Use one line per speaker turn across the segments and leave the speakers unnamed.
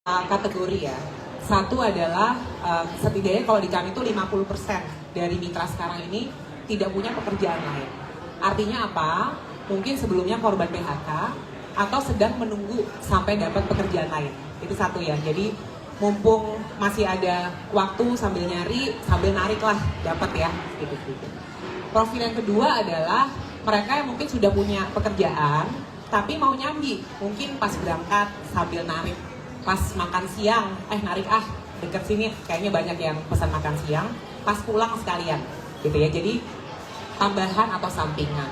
kategori ya. Satu adalah setidaknya kalau di kami itu 50% dari mitra sekarang ini tidak punya pekerjaan lain. Artinya apa? Mungkin sebelumnya korban PHK atau sedang menunggu sampai dapat pekerjaan lain. Itu satu ya. Jadi mumpung masih ada waktu sambil nyari, sambil narik lah dapat ya. Gitu. Profil yang kedua adalah mereka yang mungkin sudah punya pekerjaan tapi mau nyambi, mungkin pas berangkat sambil narik, pas makan siang, narik deket sini kayaknya banyak yang pesan makan siang, pas pulang sekalian gitu ya. Jadi tambahan atau sampingan.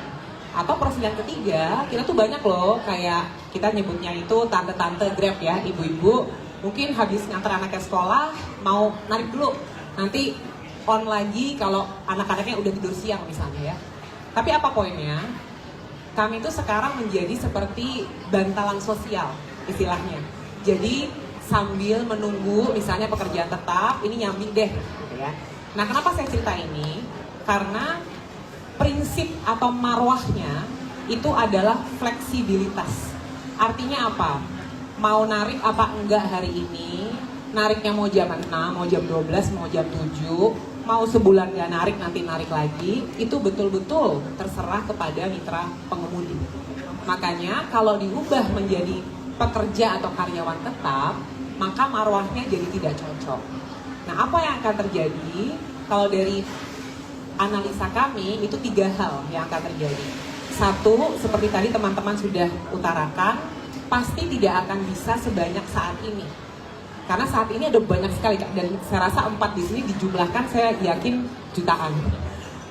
Atau profil yang ketiga, kita tuh banyak loh, kayak kita nyebutnya itu tante-tante Grab ya, ibu-ibu mungkin habis nganter anaknya sekolah mau narik dulu, nanti on lagi kalau anak-anaknya udah tidur siang misalnya ya. Tapi apa poinnya? Kami itu sekarang menjadi seperti bantalan sosial istilahnya. Jadi sambil menunggu misalnya pekerjaan tetap, ini nyambi deh gitu ya. Nah, kenapa saya cerita ini? Karena prinsip atau marwahnya itu adalah fleksibilitas. Artinya apa? Mau narik apa enggak hari ini, nariknya mau jam 6, mau jam 12, mau jam 7, mau sebulan gak narik nanti narik lagi, itu betul-betul terserah kepada mitra pengemudi. Makanya kalau diubah menjadi pekerja atau karyawan tetap, maka marwahnya jadi tidak cocok. Nah, apa yang akan terjadi kalau dari analisa kami itu 3 hal yang akan terjadi. Satu, seperti tadi teman-teman sudah utarakan, pasti tidak akan bisa sebanyak saat ini. Karena saat ini ada banyak sekali, dan saya rasa 4 di sini dijumlahkan saya yakin jutaan.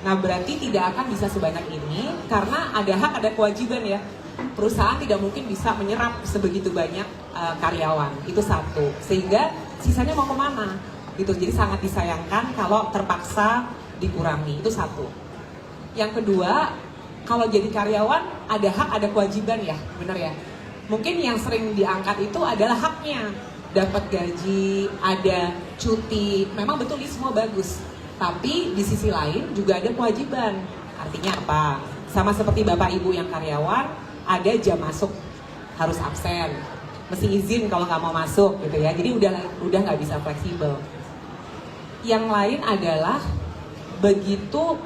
Nah, berarti tidak akan bisa sebanyak ini karena ada hak, ada kewajiban ya. Perusahaan tidak mungkin bisa menyerap sebegitu banyak karyawan, itu satu. Sehingga sisanya mau kemana? Gitu. Jadi sangat disayangkan kalau terpaksa dikurangi, itu satu. Yang kedua, kalau jadi karyawan ada hak, ada kewajiban ya, benar ya. Mungkin yang sering diangkat itu adalah haknya. Dapat gaji, ada cuti, memang betul ini semua bagus. Tapi di sisi lain juga ada kewajiban. Artinya apa? Sama seperti Bapak Ibu yang karyawan, ada jam masuk, harus absen, mesti izin kalau nggak mau masuk gitu ya. Jadi udah nggak bisa fleksibel. Yang lain adalah begitu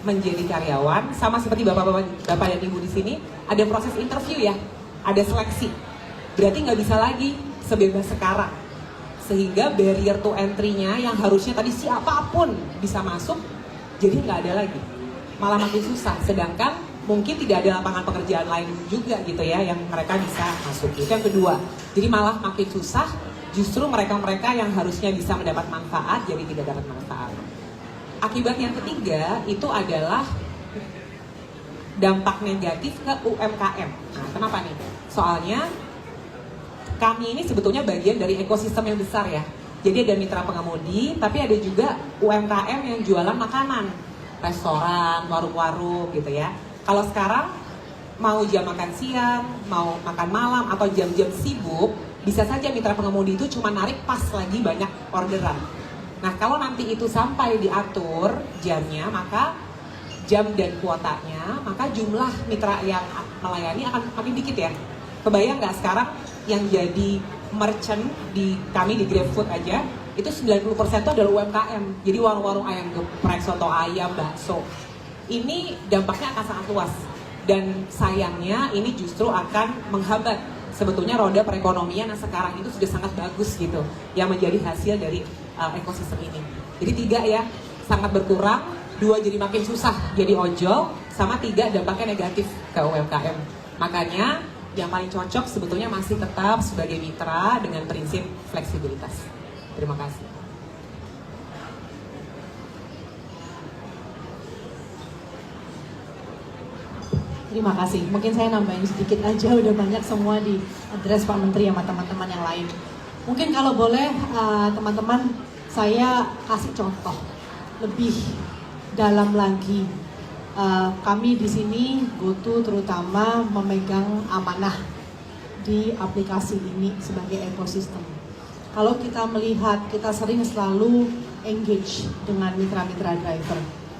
menjadi karyawan, sama seperti bapak dan ibu di sini, ada proses interview ya, ada seleksi. Berarti nggak bisa lagi sebebas sekarang, sehingga barrier to entry-nya yang harusnya tadi siapapun bisa masuk, jadi nggak ada lagi, malah makin susah. Sedangkan mungkin tidak ada lapangan pekerjaan lain juga gitu ya yang mereka bisa masuk. Itu yang kedua, jadi malah makin susah. Justru mereka-mereka yang harusnya bisa mendapat manfaat jadi tidak dapat manfaat. Akibat yang ketiga itu adalah dampak negatif ke UMKM. Nah, kenapa nih? Soalnya kami ini sebetulnya bagian dari ekosistem yang besar ya. Jadi ada mitra pengemudi, tapi ada juga UMKM yang jualan makanan, restoran, warung-warung gitu ya. Kalau sekarang mau jam makan siang, mau makan malam, atau jam-jam sibuk, bisa saja mitra pengemudi itu cuma narik pas lagi banyak orderan. Nah, kalau nanti itu sampai diatur jamnya, maka jam dan kuotanya, maka jumlah mitra yang melayani akan makin dikit ya. Kebayang nggak sekarang yang jadi merchant di kami di GrabFood aja itu 90% itu adalah UMKM. Jadi warung-warung ayam geprek, soto ayam, bakso. Ini dampaknya akan sangat luas, dan sayangnya ini justru akan menghambat sebetulnya roda perekonomian yang sekarang itu sudah sangat bagus gitu, yang menjadi hasil dari ekosistem ini. Jadi 3 ya, sangat berkurang, 2 jadi makin susah jadi ojol, sama 3 dampaknya negatif ke UMKM. Makanya yang paling cocok sebetulnya masih tetap sebagai mitra dengan prinsip fleksibilitas. Terima kasih.
Terima kasih. Mungkin saya nambahin sedikit aja, udah banyak semua di address Pak Menteri sama teman-teman yang lain. Mungkin kalau boleh teman-teman saya kasih contoh lebih dalam lagi. Kami di sini GoTo terutama memegang amanah di aplikasi ini sebagai ekosistem. Kalau kita melihat, kita sering selalu engage dengan mitra-mitra driver.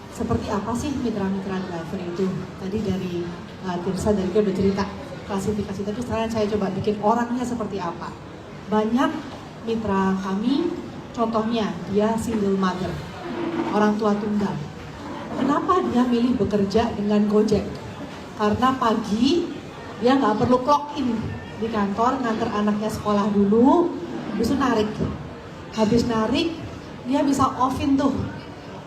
Seperti apa sih mitra-mitra driver itu? Tadi dari Tirsa udah cerita klasifikasi, tapi sekarang saya coba bikin orangnya seperti apa. Banyak mitra kami, contohnya dia single mother, orang tua tunggal. Kenapa dia milih bekerja dengan Gojek? Karena pagi dia nggak perlu clock in di kantor, nganter anaknya sekolah dulu, habis itu narik. Habis narik, dia bisa off-in tuh.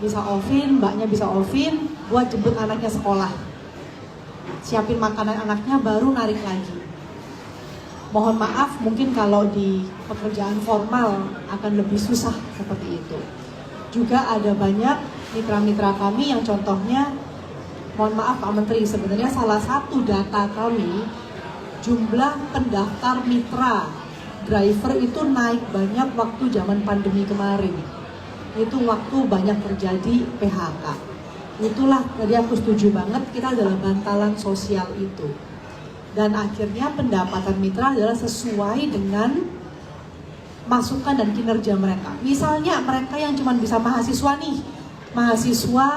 Bisa off-in, mbaknya bisa off-in buat jemput anaknya sekolah. Siapin makanan anaknya, baru narik lagi. Mohon maaf, mungkin kalau di pekerjaan formal akan lebih susah seperti itu. Juga ada banyak mitra-mitra kami yang contohnya, mohon maaf Pak Menteri, sebenarnya salah satu data kami, jumlah pendaftar mitra driver itu naik banyak waktu zaman pandemi kemarin. Itu waktu banyak terjadi PHK. Itulah, tadi aku setuju banget, kita adalah bantalan sosial itu. Dan akhirnya pendapatan mitra adalah sesuai dengan masukan dan kinerja mereka. Misalnya mereka yang cuma bisa mahasiswa nih, mahasiswa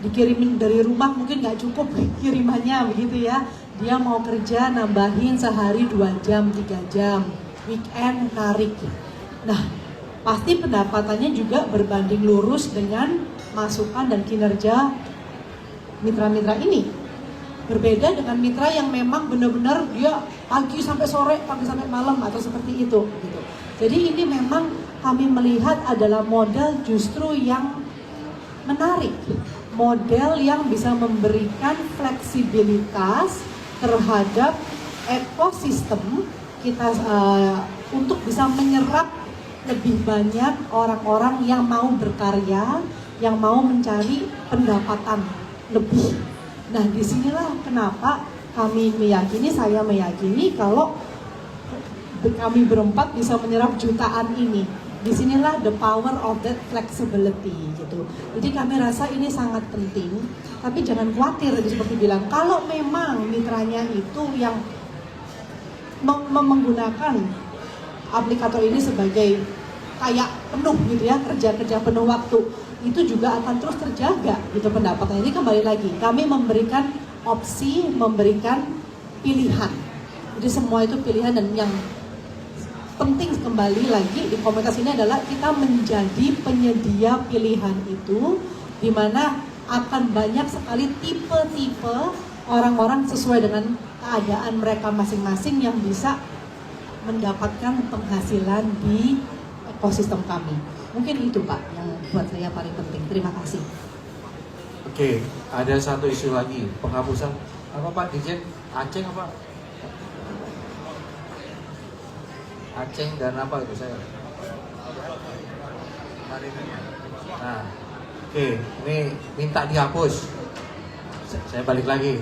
dikirimin dari rumah mungkin nggak cukup kirimannya begitu ya. Dia mau kerja nambahin sehari 2 jam, 3 jam, weekend narik. Nah, pasti pendapatannya juga berbanding lurus dengan masukan dan kinerja mitra-mitra ini. Berbeda dengan mitra yang memang benar-benar dia pagi sampai sore, pagi sampai malam atau seperti itu gitu. Jadi ini memang kami melihat adalah model justru yang menarik, model yang bisa memberikan fleksibilitas terhadap ekosistem kita untuk bisa menyerap lebih banyak orang-orang yang mau berkarya, yang mau mencari pendapatan lebih. Nah, disinilah kenapa kami meyakini, saya meyakini kalau kami berempat bisa menyerap jutaan ini. Disinilah the power of that flexibility gitu. Jadi kami rasa ini sangat penting. Tapi jangan khawatir, seperti bilang, kalau memang mitranya itu yang menggunakan aplikator ini sebagai kayak penuh gitu ya, kerja penuh waktu, itu juga akan terus terjaga gitu pendapatannya. Ini kembali lagi, kami memberikan opsi, memberikan pilihan. Jadi semua itu pilihan, dan yang penting kembali lagi di komunitas ini adalah kita menjadi penyedia pilihan itu, di mana akan banyak sekali tipe-tipe orang-orang sesuai dengan keadaan mereka masing-masing yang bisa mendapatkan penghasilan di ekosistem kami. Mungkin itu Pak yang buat saya paling penting. Terima kasih.
Oke, ada satu isu lagi, penghapusan apa Pak Dirjen? Aceng apa? Aceng dan apa itu saya? Nah, oke, ini minta dihapus. Saya balik lagi.